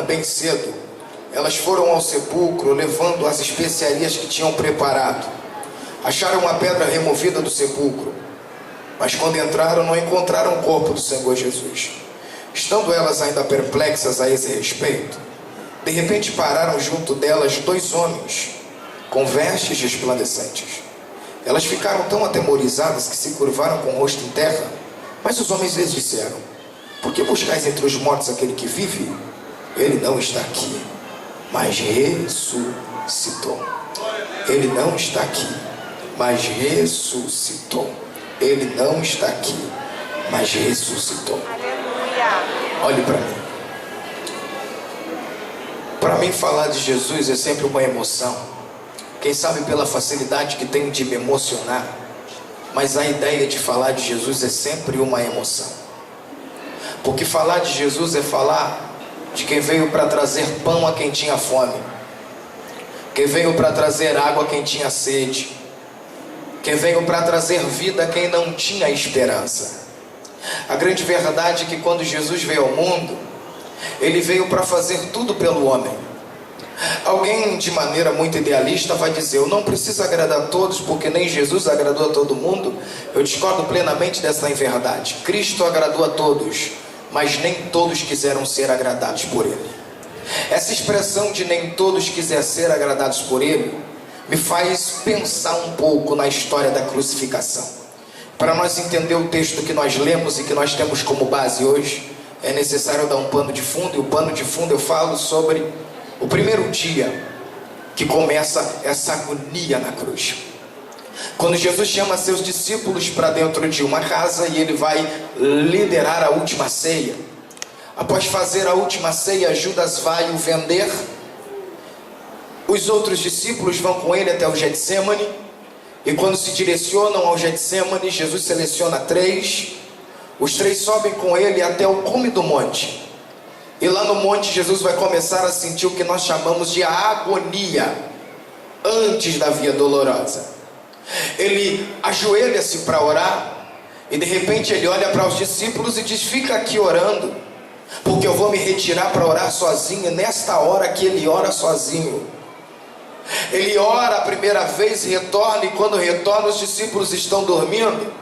bem cedo, elas foram ao sepulcro levando as especiarias que tinham preparado. Acharam uma pedra removida do sepulcro, mas quando entraram não encontraram o corpo do Senhor Jesus. Estando elas ainda perplexas a esse respeito, de repente pararam junto delas 2 homens com vestes resplandecentes. Elas ficaram tão atemorizadas que se curvaram com o rosto em terra. Mas os homens lhes disseram: por que buscais entre os mortos aquele que vive? Ele não está aqui, mas ressuscitou. Ele não está aqui, mas ressuscitou. Ele não está aqui, mas ressuscitou. Olhe para mim. Para mim, falar de Jesus é sempre uma emoção. Quem sabe pela facilidade que tenho de me emocionar, mas a ideia de falar de Jesus é sempre uma emoção. Porque falar de Jesus é falar de quem veio para trazer pão a quem tinha fome, quem veio para trazer água a quem tinha sede, quem veio para trazer vida a quem não tinha esperança. A grande verdade é que quando Jesus veio ao mundo, Ele veio para fazer tudo pelo homem. Alguém de maneira muito idealista vai dizer: eu não preciso agradar a todos, porque nem Jesus agradou a todo mundo. Eu discordo plenamente dessa verdade. Cristo agradou a todos, mas nem todos quiseram ser agradados por Ele. Essa expressão de nem todos quiseram ser agradados por Ele me faz pensar um pouco na história da crucificação. Para nós entender o texto que nós lemos e que nós temos como base hoje, é necessário dar um pano de fundo. E o pano de fundo eu falo sobre o primeiro dia que começa essa agonia na cruz. Quando Jesus chama seus discípulos para dentro de uma casa e Ele vai liderar a última ceia. Após fazer a última ceia, Judas vai o vender. Os outros discípulos vão com Ele até o Getsêmani. E quando se direcionam ao Getsêmani, Jesus seleciona 3. Os 3 sobem com Ele até o cume do monte. E lá no monte Jesus vai começar a sentir o que nós chamamos de agonia, antes da via dolorosa. Ele ajoelha-se para orar, e de repente ele olha para os discípulos e diz: fica aqui orando, porque eu vou me retirar para orar sozinho. E nesta hora que ele ora sozinho, ele ora a primeira vez e retorna, e quando retorna os discípulos estão dormindo.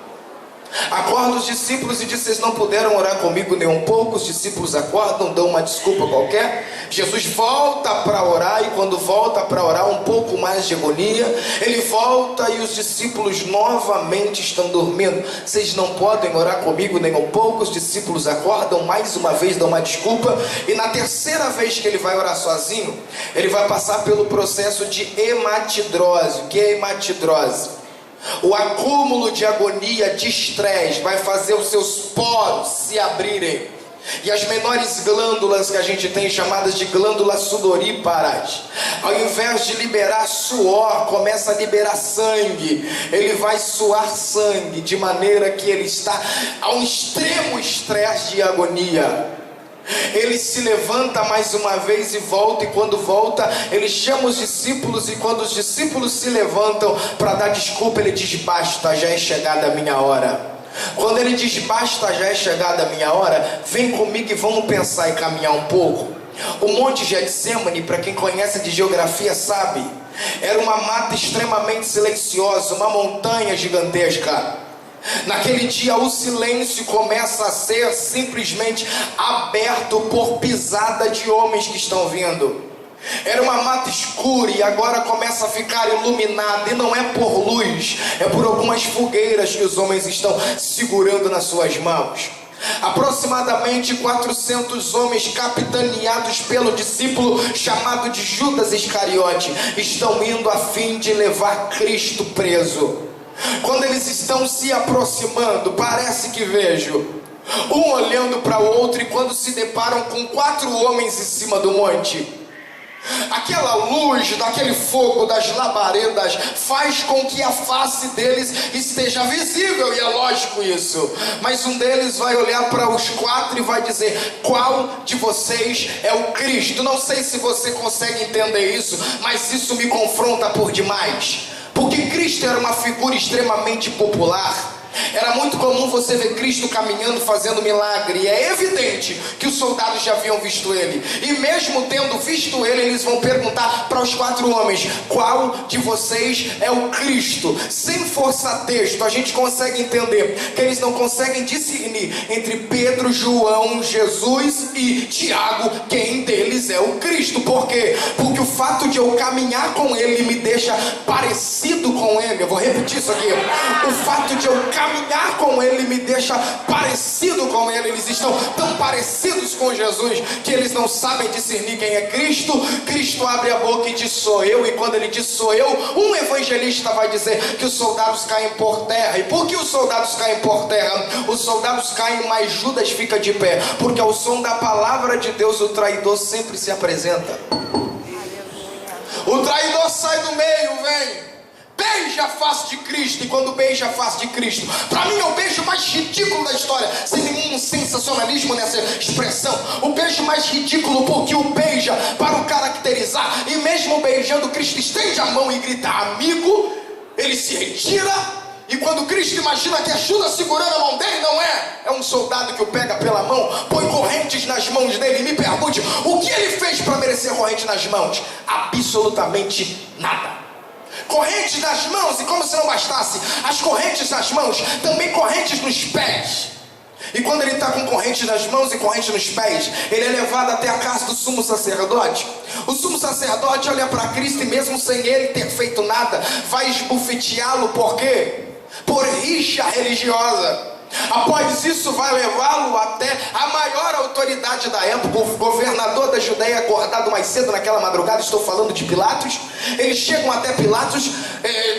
Acorda os discípulos e diz: vocês não puderam orar comigo nem um pouco. Os discípulos acordam, dão uma desculpa qualquer. Jesus volta para orar, e quando volta para orar, um pouco mais de agonia. Ele volta e os discípulos novamente estão dormindo. Vocês não podem orar comigo nem um pouco. Os discípulos acordam mais uma vez, dão uma desculpa. E na terceira vez que ele vai orar sozinho, ele vai passar pelo processo de hematidrose. O que é hematidrose? O acúmulo de agonia, de estresse, vai fazer os seus poros se abrirem. E as menores glândulas que a gente tem, chamadas de glândulas sudoríparas, ao invés de liberar suor, começa a liberar sangue. Ele vai suar sangue, de maneira que ele está a um extremo estresse de agonia. Ele se levanta mais uma vez e volta, e quando volta, ele chama os discípulos, e quando os discípulos se levantam para dar desculpa, ele diz: basta, já é chegada a minha hora. Quando ele diz basta, já é chegada a minha hora, vem comigo e vamos pensar e caminhar um pouco. O Monte Getsêmani, para quem conhece de geografia sabe, era uma mata extremamente silenciosa, uma montanha gigantesca. Naquele dia o silêncio começa a ser simplesmente aberto por pisada de homens que estão vindo. Era uma mata escura e agora começa a ficar iluminada, e não é por luz, é por algumas fogueiras que os homens estão segurando nas suas mãos. Aproximadamente 400 homens, capitaneados pelo discípulo chamado de Judas Iscariote, estão indo a fim de levar Cristo preso. Quando eles estão se aproximando, parece que vejo um olhando para o outro, e quando se deparam com 4 homens em cima do monte, aquela luz daquele fogo das labaredas faz com que a face deles esteja visível, e é lógico isso. Mas um deles vai olhar para os 4 e vai dizer: qual de vocês é o Cristo? Não sei se você consegue entender isso, mas isso me confronta por demais. Porque Cristo era uma figura extremamente popular. Era muito comum você ver Cristo caminhando, fazendo milagre, e é evidente que os soldados já haviam visto ele, e mesmo tendo visto ele, eles vão perguntar para os 4 homens: qual de vocês é o Cristo? Sem forçar texto, a gente consegue entender que eles não conseguem discernir entre Pedro, João, Jesus e Tiago quem deles é o Cristo. Por quê? Porque o fato de eu caminhar com ele me deixa parecido com ele. Eu vou repetir isso aqui: o fato de eu caminhar com ele me deixa parecido com ele. Eles estão tão parecidos com Jesus que eles não sabem discernir quem é Cristo. Cristo abre a boca e diz: sou eu. E quando ele diz sou eu, um evangelista vai dizer que os soldados caem por terra. E por que os soldados caem por terra? Os soldados caem, mas Judas fica de pé, porque ao som da palavra de Deus o traidor sempre se apresenta. O traidor sai do meio, vem, beija a face de Cristo. E quando beija a face de Cristo, para mim é o beijo mais ridículo da história, sem nenhum sensacionalismo nessa expressão. O beijo mais ridículo, porque o beija para o caracterizar. E mesmo beijando, Cristo estende a mão e grita amigo. Ele se retira. E quando Cristo imagina que ajuda segurando a mão dele, não é um soldado que o pega pela mão, põe correntes nas mãos dele. E me pergunte, o que ele fez para merecer corrente nas mãos? Absolutamente nada. Correntes nas mãos, e como se não bastasse, as correntes nas mãos, também correntes nos pés. E quando ele está com corrente nas mãos e corrente nos pés, ele é levado até a casa do sumo sacerdote. O sumo sacerdote olha para Cristo e mesmo sem ele ter feito nada, vai esbofeteá-lo. Por quê? Por rixa religiosa. Após isso vai levá-lo até a maior autoridade da época, o governador da Judéia, acordado mais cedo naquela madrugada. Estou falando de Pilatos. Eles chegam até Pilatos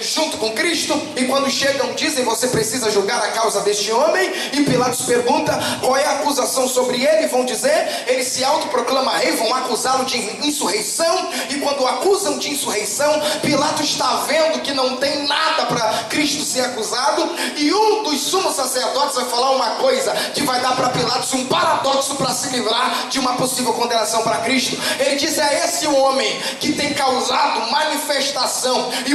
junto com Cristo, e quando chegam dizem: você precisa julgar a causa deste homem. E Pilatos pergunta qual é a acusação sobre ele. Vão dizer, ele se autoproclama rei, vão acusá-lo de insurreição. E quando o acusam de insurreição, Pilatos está vendo que não tem nada para Cristo ser acusado, e um dos sumos sacerdotes vai falar uma coisa que vai dar para Pilatos um paradoxo para se livrar de uma possível condenação para Cristo. Ele diz: é esse o homem que tem causado manifestação e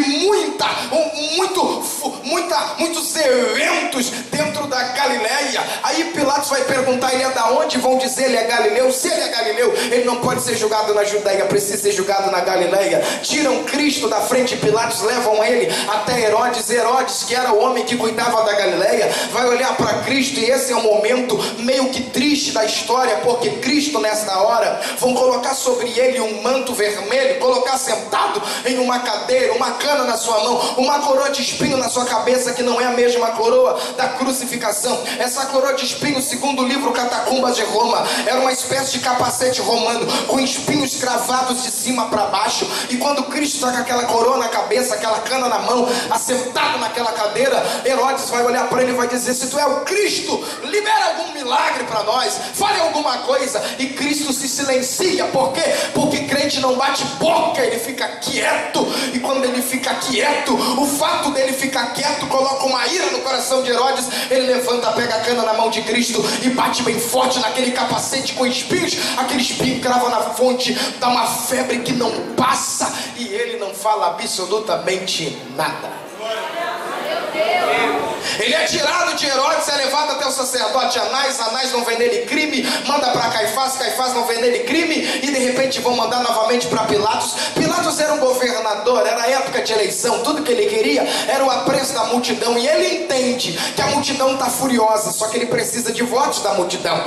muitos eventos dentro da Galileia. Aí Pilatos vai perguntar: ele é da onde? Vão dizer: ele é galileu. Se ele é galileu, ele não pode ser julgado na Judéia, precisa ser julgado na Galileia. Tiram Cristo da frente de Pilatos, levam ele até Herodes. Herodes, que era o homem que cuidava da Galileia, vai olhar para Cristo, e esse é um momento meio que triste da história, porque Cristo, nesta hora, vão colocar sobre ele um manto vermelho, colocar sentado em uma cadeira, uma cana na sua mão, uma coroa de espinho na sua cabeça, que não é a mesma coroa da crucificação. Essa coroa de espinho, segundo o livro Catacumbas de Roma, era uma espécie de capacete romano, com espinhos cravados de cima para baixo. E quando Cristo está com aquela coroa na cabeça, aquela cana na mão, assentado naquela cadeira, Herodes vai olhar para ele e vai dizer: se tu é o Cristo, libera algum milagre para nós, fale alguma coisa. E Cristo se silencia. Por quê? Porque crente não bate boca, ele fica quieto. E quando ele fica quieto, o fato dele ficar quieto coloca uma ira no coração de Herodes. Ele levanta, pega a cana na mão de Cristo e bate bem forte naquele capacete com espinhos. Aquele espinho crava na fonte, dá uma febre que não passa, e ele não fala absolutamente nada. Ele é tirado de Herodes, é levado até o sacerdote Anás. Anás não vê nele crime, manda para Caifás. Caifás não vê nele crime, e de repente vão mandar novamente para Pilatos. Pilatos era um governador, era a época de eleição, tudo que ele queria era o apreço da multidão, e ele entende que a multidão está furiosa, só que ele precisa de votos da multidão.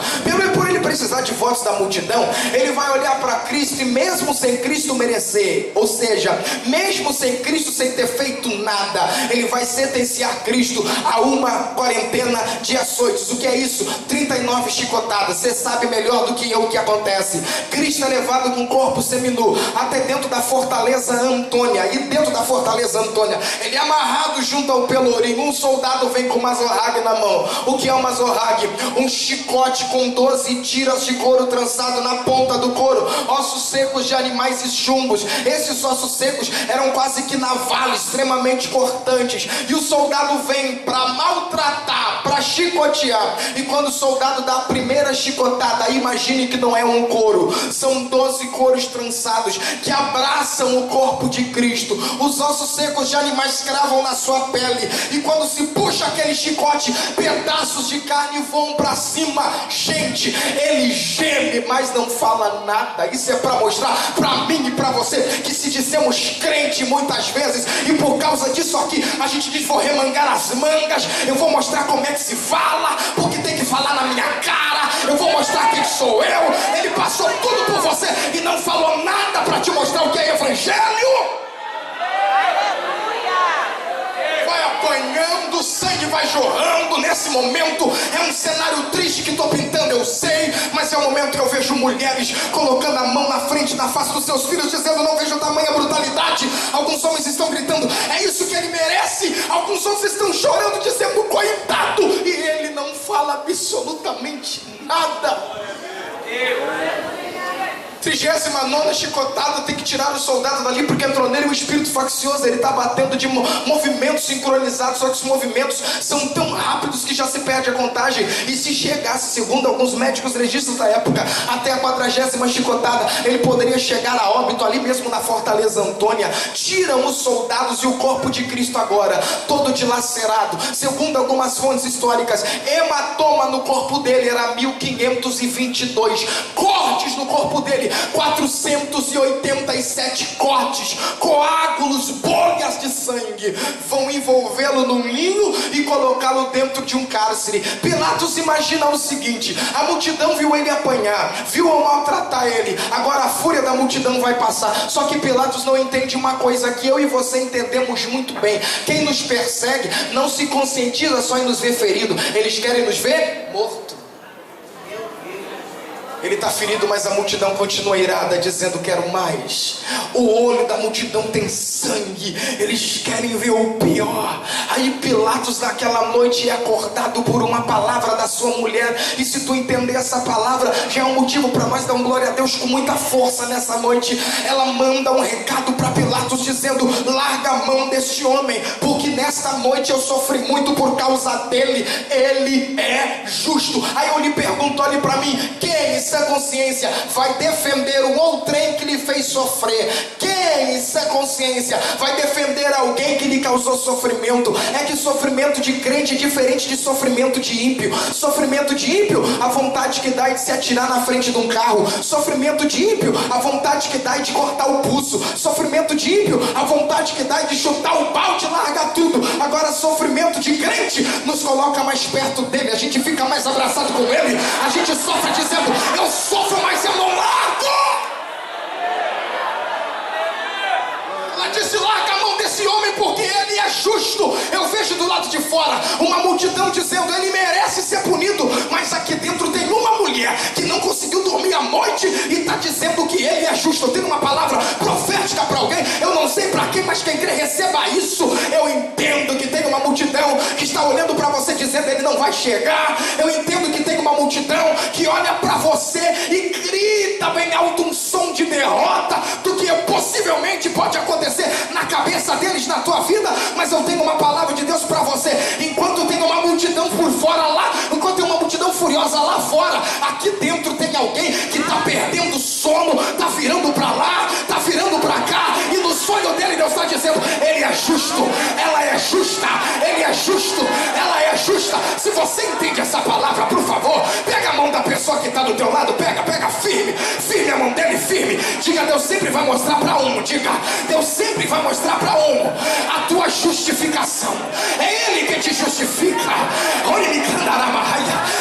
Por ele precisar de votos da multidão, ele vai olhar para Cristo, e mesmo sem Cristo merecer, ou seja, mesmo sem Cristo, sem ter feito nada, ele vai sentenciar Cristo a uma quarentena de açoites. O que é isso? 39 chicotadas. Você sabe melhor do que eu o que acontece. Cristo é levado com o corpo seminu até dentro da fortaleza Antônia, e dentro da fortaleza Antônia ele é amarrado junto ao pelourinho. Um soldado vem com uma zorrague na mão. O que é uma zorrague? Um chicote com 12 tiras de couro trançado na ponta do couro, ossos secos de animais e chumbos. Esses ossos secos eram quase que navalas, extremamente cortantes, e o soldado vem para maltratar, para chicotear. E quando o soldado dá a primeira chicotada, imagine que não é um couro, são 12 e couros trançados que abraçam o corpo de Cristo. Os ossos secos de animais cravam na sua pele, e quando se puxa aquele chicote, pedaços de carne voam para cima. Gente, ele geme, mas não fala nada. Isso é para mostrar para mim e para você que se dizemos crente muitas vezes, e por causa disso aqui a gente diz: vou remangar as mangas, eu vou mostrar como é que se fala, porque tem que falar na minha cara, eu vou mostrar quem sou eu. Ele passou tudo por você e não falou nada para te mostrar o que é evangelho. Vai apanhando, o sangue vai jorrando. Nesse momento é um cenário triste que estou pintando, eu sei, mas é o momento que eu vejo mulheres colocando a mão na frente da face dos seus filhos, dizendo: não vejo tamanha brutalidade. Alguns homens estão gritando: é isso que ele merece. Alguns homens estão chorando, dizendo: coitado. E ele não fala absolutamente nada. 39ª chicotada, tem que tirar o soldado dali, porque entrou nele um espírito faccioso. Ele está batendo de movimentos sincronizados, só que os movimentos são tão rápidos que já se perde a contagem. E se chegasse, segundo alguns médicos legistas da época, até a 40ª chicotada, ele poderia chegar a óbito ali mesmo na Fortaleza Antônia. Tiram os soldados e o corpo de Cristo agora, todo dilacerado. Segundo algumas fontes históricas, hematoma no corpo dele era 1522, cortes no corpo dele 487 cortes, coágulos, bolhas de sangue. Vão envolvê-lo num linho e colocá-lo dentro de um cárcere. Pilatos imagina o seguinte: a multidão viu ele apanhar, viu maltratar ele, agora a fúria da multidão vai passar. Só que Pilatos não entende uma coisa que eu e você entendemos muito bem: quem nos persegue não se conscientiza só em nos ver ferido, eles querem nos ver morto. Ele está ferido, mas a multidão continua irada, dizendo: quero mais. O olho da multidão tem sangue, eles querem ver o pior. Aí Pilatos naquela noite é acordado por uma palavra da sua mulher. E se tu entender essa palavra, já é um motivo para nós dar um glória a Deus com muita força nessa noite. Ela manda um recado para Pilatos dizendo: larga a mão desse homem, porque nesta noite eu sofri muito por causa dele. Ele é justo. Aí eu lhe pergunto, olhe para mim: quem em sã consciência vai defender o outrem que lhe fez sofrer? Quem em sã consciência vai defender alguém que lhe causou sofrimento? É que sofrimento de crente é diferente de sofrimento de ímpio. Sofrimento de ímpio, a vontade que dá é de se atirar na frente de um carro. Sofrimento de ímpio, a vontade que dá é de cortar o pulso. Sofrimento de ímpio, a vontade que dá é de chutar o balde e largar tudo. Agora sofrimento de crente nos coloca mais perto dele, a gente fica mais abraçado com ele, a gente sofre dizendo: eu sofro, mas eu não largo. Ela disse: larga a mão desse homem, porque ele é justo. Eu vejo do lado de fora uma multidão dizendo: ele merece ser punido, mas aqui dentro tem uma mulher que não conseguiu dormir a noite e está dizendo que ele é justo. Eu tenho uma palavra profética para alguém, eu não sei para quem, mas quem crê receba isso. Eu entendo que tem uma multidão que está olhando para você dizendo: ele não vai chegar. Eu entendo que tem uma multidão que olha para você e grita bem alto um som de derrota do que possivelmente pode acontecer na cabeça deles, na tua vida. Mas eu tenho uma palavra de Deus para você: enquanto tem uma multidão por fora lá, enquanto tem uma multidão furiosa lá fora, aqui dentro tem alguém que está perdendo sono, está virando para lá, está virando para cá, e no sonho dele Deus está dizendo: ele é justo, ela é justa, ele é justo, ela é justa. Se você entende essa palavra, por favor, pega a mão da pessoa que está do teu lado, pega firme, firme a mão dele, firme. Diga: Deus sempre vai mostrar para um. Diga: Deus sempre vai mostrar para um a tua justificação. É ele que te justifica.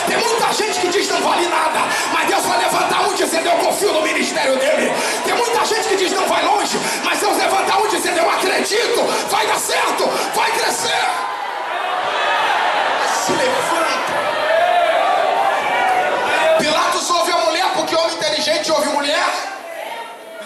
Tem muita gente que diz: não vale nada, mas Deus vai levantar um dizendo: eu confio no ministério dele. Tem muita gente que diz: não vai longe, mas Deus levanta um dizendo: eu acredito, vai dar certo, vai crescer. Se levanta. Pilatos ouve a mulher, porque homem inteligente ouve mulher.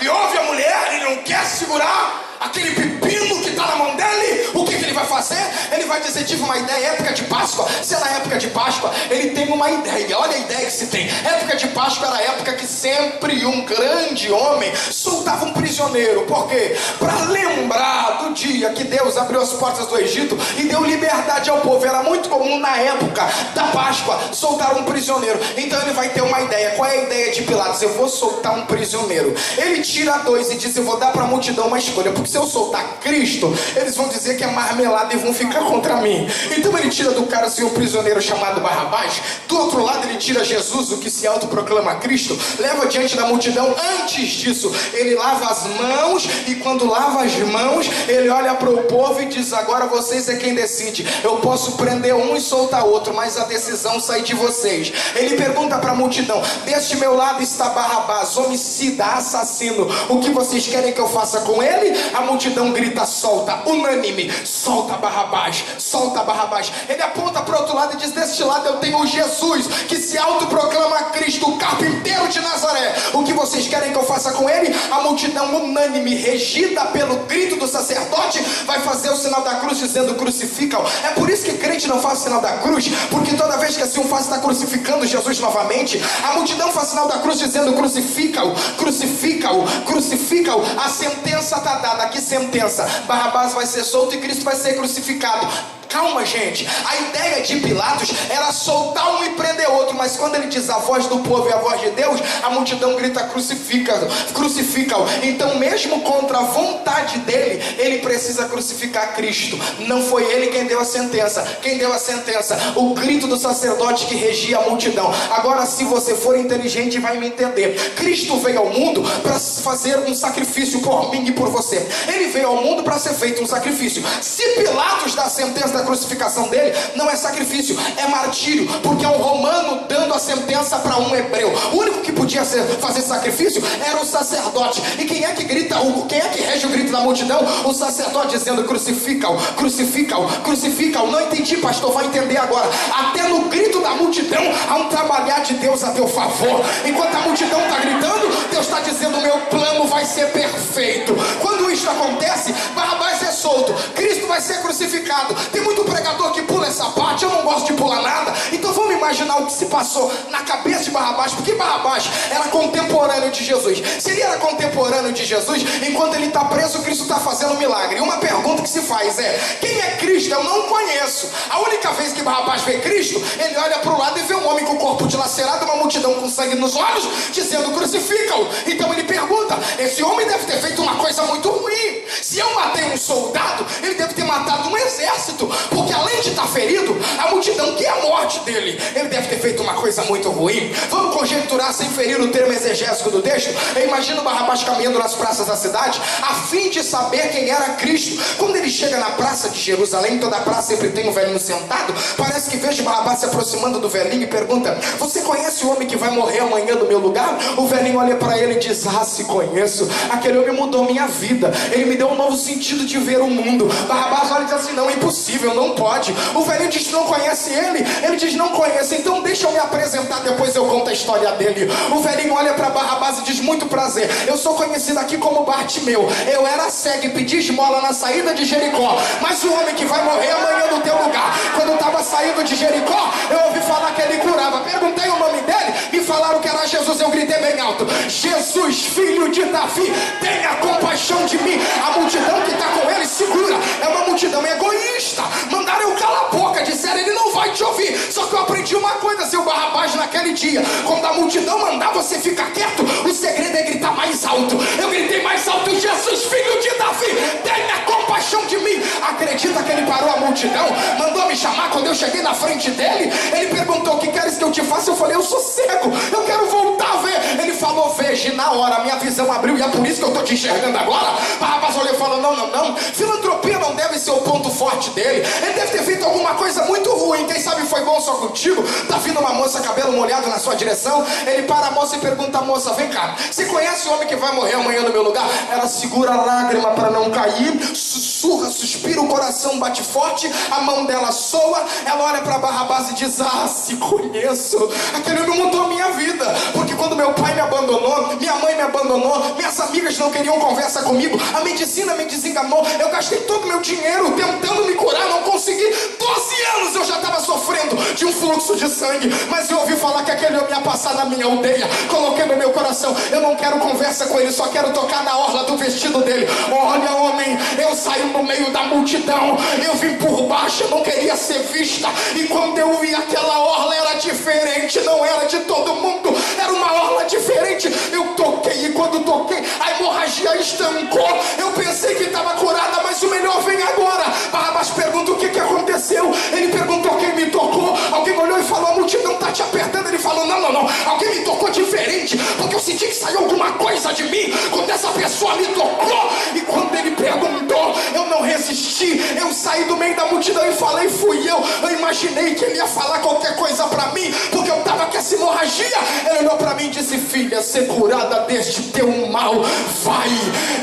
Ele ouve a mulher, ele não quer segurar aquele pepino que está na mão dele. O que ele vai fazer? fazer? Ele vai dizer, tive uma ideia, época de Páscoa. Se é na época de Páscoa, ele tem uma ideia. Olha a ideia que se tem. Época de Páscoa era a época que sempre um grande homem soltava um prisioneiro. Por quê? Para lembrar do dia que Deus abriu as portas do Egito e deu liberdade ao povo. Era muito comum na época da Páscoa soltar um prisioneiro. Então ele vai ter uma ideia. Qual é a ideia de Pilatos? Eu vou soltar um prisioneiro. Ele tira dois e diz, eu vou dar para a multidão uma escolha, porque se eu soltar Cristo, eles vão dizer que é marmelada e vão ficar contra mim. Então ele tira do cara assim um prisioneiro chamado Barrabás. Do outro lado ele tira Jesus, o que se autoproclama Cristo, leva diante da multidão. Antes disso ele lava as mãos, e quando lava as mãos ele olha para o povo e diz, agora vocês é quem decide. Eu posso prender um e soltar outro, mas a decisão sai de vocês. Ele pergunta para a multidão, deste meu lado está Barrabás, homicida, assassino, o que vocês querem que eu faça com ele? A multidão grita, solta, unânime, solta Barrabás, solta Barrabás. Ele aponta para o outro lado e diz, deste lado eu tenho Jesus, que se autoproclama Cristo, o carpinteiro de Nazaré, o que vocês querem que eu faça com ele? A multidão unânime, regida pelo grito do sacerdote, vai fazer o sinal da cruz dizendo, crucifica-o. É por isso que crente não faz o sinal da cruz, porque toda vez que assim um faz, está crucificando Jesus novamente. A multidão faz o sinal da cruz dizendo, crucifica-o, crucifica-o, crucifica-o. A sentença está dada. Que sentença? Barrabás vai ser solto e Cristo vai ser crucificado. Calma, gente, a ideia de Pilatos era soltar um e prender outro, mas quando ele diz a voz do povo e a voz de Deus, a multidão grita, crucifica-o, crucifica-o. Então mesmo contra a vontade dele, ele precisa crucificar Cristo. Não foi ele quem deu a sentença. Quem deu a sentença? O grito do sacerdote que regia a multidão. Agora, se você for inteligente, vai me entender. Cristo veio ao mundo para fazer um sacrifício por mim e por você. Ele veio ao mundo para ser feito um sacrifício. Se Pilatos dá a sentença da crucificação dele, não é sacrifício, é martírio, porque é um romano dando a sentença para um hebreu. O único que podia fazer sacrifício era o sacerdote. E quem é que grita, quem é que rege o grito da multidão? O sacerdote dizendo, crucifica-o, crucifica-o, crucifica-o. Não entendi, pastor, vai entender agora. Até no grito da multidão há um trabalhar de Deus a teu favor. Enquanto a multidão está gritando, Deus está dizendo, meu plano vai ser perfeito. Quando isso acontece, Barrabás é solto, Cristo vai ser crucificado. Tem muito pregador que pula essa parte, eu não gosto de pular nada. Então vamos imaginar o que se passou na cabeça de Barrabás, porque Barrabás era contemporâneo de Jesus. Se ele era contemporâneo de Jesus, enquanto ele está preso, Cristo está fazendo um milagre. E uma pergunta que se faz é, quem é Cristo? Eu não conheço. A única vez que Barrabás vê Cristo, ele olha para o lado e vê um homem com o corpo dilacerado, uma multidão com sangue nos olhos, dizendo, crucifica-o. Então ele pergunta, esse homem deve ter feito uma coisa muito ruim. Se eu matei um soldado, ele deve ter matado um exército, porque além de estar ferido, a multidão quer a morte dele. Ele deve ter feito uma coisa muito ruim. Vamos conjecturar, sem ferir o termo exegésico do texto. Eu imagino Barrabás caminhando nas praças da cidade, a fim de saber quem era Cristo. Quando ele chega na praça de Jerusalém, toda a praça sempre tem um velhinho sentado. Parece que vejo Barrabás se aproximando do velhinho e pergunta, você conhece o homem que vai morrer amanhã no meu lugar? O velhinho olha para ele e diz, se conheço. Aquele homem mudou minha vida. Ele me deu um novo sentido de ver o mundo. Barrabás olha e diz assim, não, é impossível, não pode. O velhinho diz, não conhece ele? Ele diz, não conheço. Então deixa eu me apresentar, depois eu conto a história dele. O velhinho olha para Barrabás e diz, muito prazer, eu sou conhecido aqui como Bartimeu. Eu era cego e pedi esmola na saída de Jericó, mas o homem que vai morrer amanhã no teu lugar. Quando eu estava saindo de Jericó, eu ouvi falar que ele curava. Perguntei o nome dele, me falaram que era Jesus. Eu gritei bem alto, Jesus, filho de Davi, tenha compaixão de mim. A multidão que está com ele segura, é uma multidão egoísta. Mandaram eu calar a boca, disseram, ele não vai te ouvir. Só que eu aprendi uma coisa, seu Barrabás, naquele dia, quando a multidão mandar você ficar quieto, o segredo é gritar mais alto. Eu gritei mais alto, Jesus, filho de Davi, tenha compaixão de mim. Acredita que ele parou a multidão, mandou me chamar. Quando eu cheguei na frente dele, ele perguntou, o que queres que eu te faça? Eu falei, eu sou cego, eu quero voltar a ver. Ele falou, veja, na hora a minha visão abriu, e é por isso que eu estou te enxergando agora. Barrabás olhou e falou, não, filantropia não deve ser o ponto forte dele. Ele deve ter feito alguma coisa muito ruim. Quem sabe foi bom só contigo. Tá vindo uma moça, cabelo molhado na sua direção. Ele para a moça e pergunta, moça, vem cá, você conhece o homem que vai morrer amanhã no meu lugar? Ela segura a lágrima para não cair, sussurra, suspira, o coração bate forte, a mão dela soa. Ela olha para Barrabás e diz, se conheço. Aquele homem mudou a minha vida, porque quando meu pai me abandonou, minha mãe me abandonou, minhas amigas não queriam conversa comigo, a medicina me desenganou, eu gastei todo o meu dinheiro tentando me curar, não consegui. 12 anos eu já estava sofrendo de um fluxo de sangue, mas eu ouvi falar que aquele homem ia passar na minha aldeia. Coloquei no meu coração, eu não quero conversa com ele, só quero tocar na orla do vestido dele. Olha, homem, eu saí no meio da multidão, eu vim por baixo, eu não queria ser vista, e quando eu vi aquela orla era diferente, não era de todo mundo, era uma orla diferente. Eu toquei, e quando toquei, a hemorragia estancou. Eu pensei que estava curada, mas o melhor vem agora. Barrabás pergunta o que aconteceu. Ele perguntou quem me tocou. Alguém olhou e falou, a multidão está te apertando. Ele falou, não, alguém me tocou diferente, porque eu senti que saiu alguma coisa de mim quando essa pessoa me tocou. E quando ele perguntou, eu não resisti, eu saí do meio da multidão e falei, fui eu. Eu imaginei que ele ia falar qualquer coisa para mim, porque eu estava com essa hemorragia. Ele olhou para mim e disse, filha, ser curada deste teu mal, vai.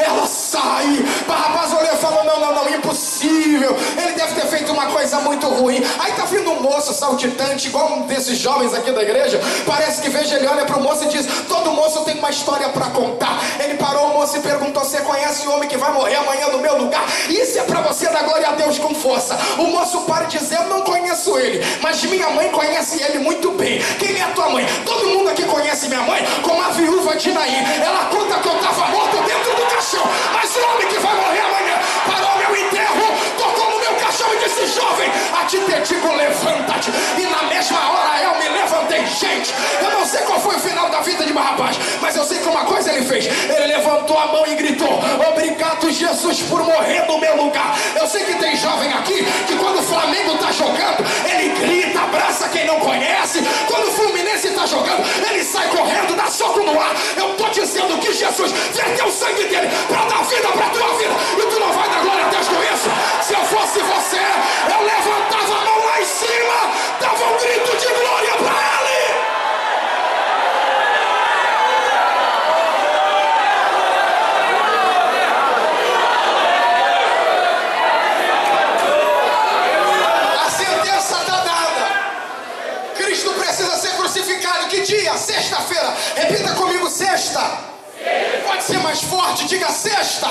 Ela sai. Barrabás olhou e falou, não, impossível, ele deve ter feito uma coisa muito ruim. Aí tá vindo um moço saltitante, igual um desses jovens aqui da igreja, parece que veja, ele olha pro moço e diz, todo moço tem uma história para contar. Ele parou o moço e perguntou, você conhece o homem que vai morrer amanhã no meu lugar? Isso é para você dar glória a Deus com força. O moço para de dizer, eu não conheço ele, mas minha mãe conhece ele muito bem. Quem é a tua mãe? Todo mundo aqui conhece minha mãe como a viúva de Naim. Ela conta que eu estava morto dentro do caixão, mas o homem que vai morrer amanhã parou meu enterro, tocou no meu caixão e disse, jovem, a ti te digo, levanta-te. E na mesma hora eu me levantei. Gente, eu não sei qual foi o final da vida de Barrabás, mas eu sei que uma coisa ele fez, ele levantou a mão e gritou, obrigado Jesus por morrer no meu lugar. Eu sei que tem jovem aqui que quando o Flamengo está jogando, ele grita, abraça quem não conhece. Quando o Fluminense está jogando, ele sai correndo, dá soco no ar. Eu estou dizendo que Jesus verteu o sangue dele para dar vida para a tua vida, e tu não vai dar glória a Deus com isso. Se eu fosse você, eu levantava a mão lá em cima, dava um grito de glória para ele. A sentença está dada. Cristo precisa ser crucificado. Que dia? Sexta-feira. Repita comigo, sexta. Pode ser mais forte, diga sexta.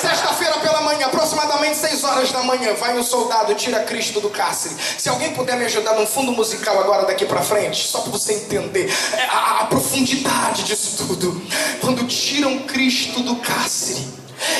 Sexta-feira pela manhã, aproximadamente 6 horas da manhã, vai um soldado, tira Cristo do cárcere. Se alguém puder me ajudar num fundo musical agora daqui pra frente, só para você entender a profundidade disso tudo. Quando tiram Cristo do cárcere,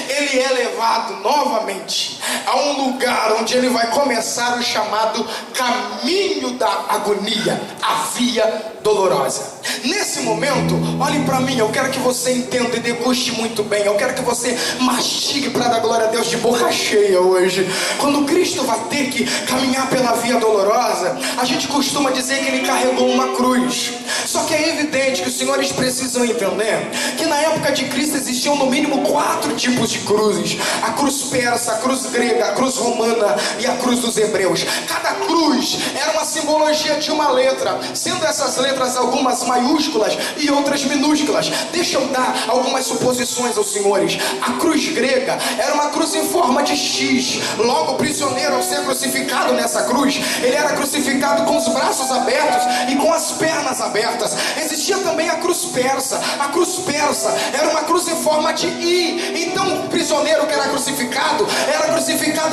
ele é levado novamente a um lugar onde ele vai começar o chamado caminho da agonia, a via dolorosa. Nesse momento, olhe para mim, eu quero que você entenda e deguste muito bem. Eu quero que você mastigue para dar glória a Deus de boca cheia hoje. Quando Cristo vai ter que caminhar pela via dolorosa, a gente costuma dizer que ele carregou uma cruz. Só que é evidente que os senhores precisam entender que na época de Cristo existiam no mínimo 4 tipos de cruzes: a cruz persa, a cruz grega, a cruz romana e a cruz dos hebreus. Cada cruz era uma simbologia de uma letra, sendo essas letras algumas maiúsculas e outras minúsculas. Deixa eu dar algumas suposições aos senhores. A cruz grega era uma cruz em forma de X. Logo, o prisioneiro, ao ser crucificado nessa cruz, ele era crucificado com os braços abertos e com as pernas abertas. Existia também a cruz persa. A cruz persa era uma cruz em forma de I. Então o prisioneiro que era crucificado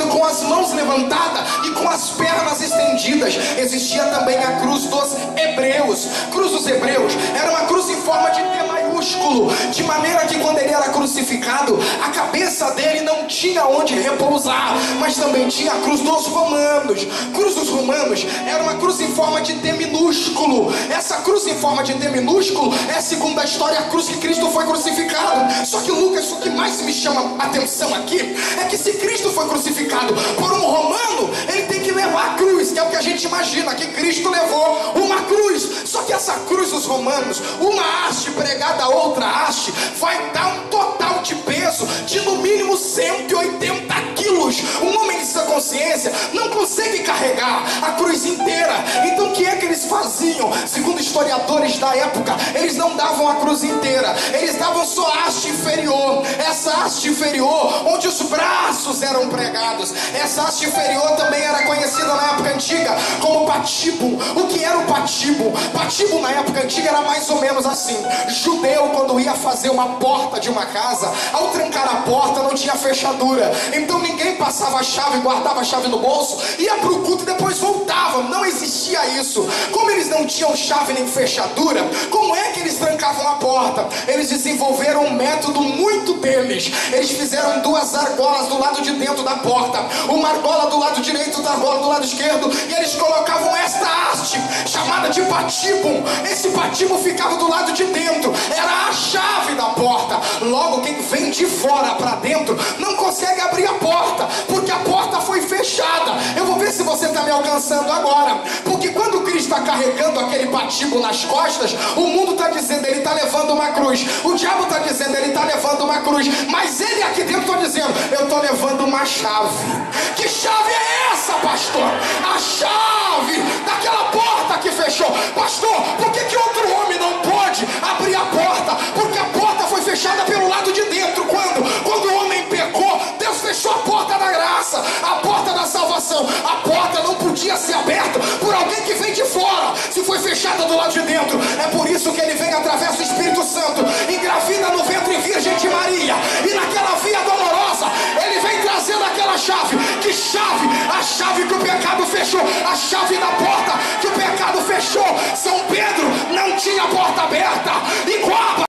com as mãos levantadas e com as pernas estendidas. Existia também a cruz dos hebreus. Cruz dos hebreus era uma cruz em forma de T maiúsculo, de maneira que quando ele era crucificado, a cabeça dele não tinha onde repousar. Mas também tinha a cruz dos romanos. Cruz dos romanos era uma cruz em forma de T minúsculo. Essa cruz em forma de T minúsculo é, segundo a história, a cruz que Cristo foi crucificado. Só que, Lucas, o que mais me chama a atenção aqui é que se Cristo foi crucificado por um romano, ele tem que levar a cruz, que é o que a gente imagina, que Cristo levou uma cruz. Só que essa cruz dos romanos, uma haste pregada a outra haste, vai dar um total de peso de no mínimo 180 quilos. Um homem de sua consciência não consegue carregar a cruz inteira. Então o que é que eles faziam? Segundo historiadores da época, eles não davam a cruz inteira, eles davam só a haste inferior. Essa essa haste inferior, onde os braços eram pregados. Essa haste inferior também era conhecida na época antiga como patíbulo. O que era o patíbulo? Patíbulo na época antiga era mais ou menos assim: judeu, quando ia fazer uma porta de uma casa, ao trancar a porta não tinha fechadura, então ninguém passava a chave, guardava a chave no bolso, ia para o culto e depois voltava. Não existia isso. Como eles não tinham chave nem fechadura, como é que eles trancavam a porta? Eles desenvolveram um método muito deles. Eles fizeram 2 argolas do lado de dentro da porta, uma argola do lado direito, outra argola do lado esquerdo, e eles colocavam esta haste chamada de patíbulo. Esse patíbulo ficava do lado de dentro, era a chave da porta. Logo, quem vem de fora para dentro não consegue abrir a porta, porque a porta foi fechada. Eu vou ver se você está me alcançando agora, porque quando Cristo está carregando aquele patíbulo nas costas, o mundo está dizendo, ele está levando uma cruz. O diabo está dizendo, ele está levando uma cruz. Mas ele aqui dentro está dizendo, eu estou levando uma chave. Que chave é essa, pastor? A chave daquela porta que fechou. Pastor, por que outro homem não pode abrir a porta? Porque a porta foi fechada pelo lado de dentro. Quando o homem pecou, Deus fechou a porta da graça, a porta da salvação. A porta não podia ser aberta por alguém que vem de fora, se foi fechada do lado de dentro. É por isso que ele vem através do Espírito Santo, engravida no ventre virgem de Maria, e naquela via dolorosa ele vem trazendo aquela chave. Que chave? A chave que o pecado fechou, a chave da porta que o pecado fechou. São Pedro não tinha porta aberta, igual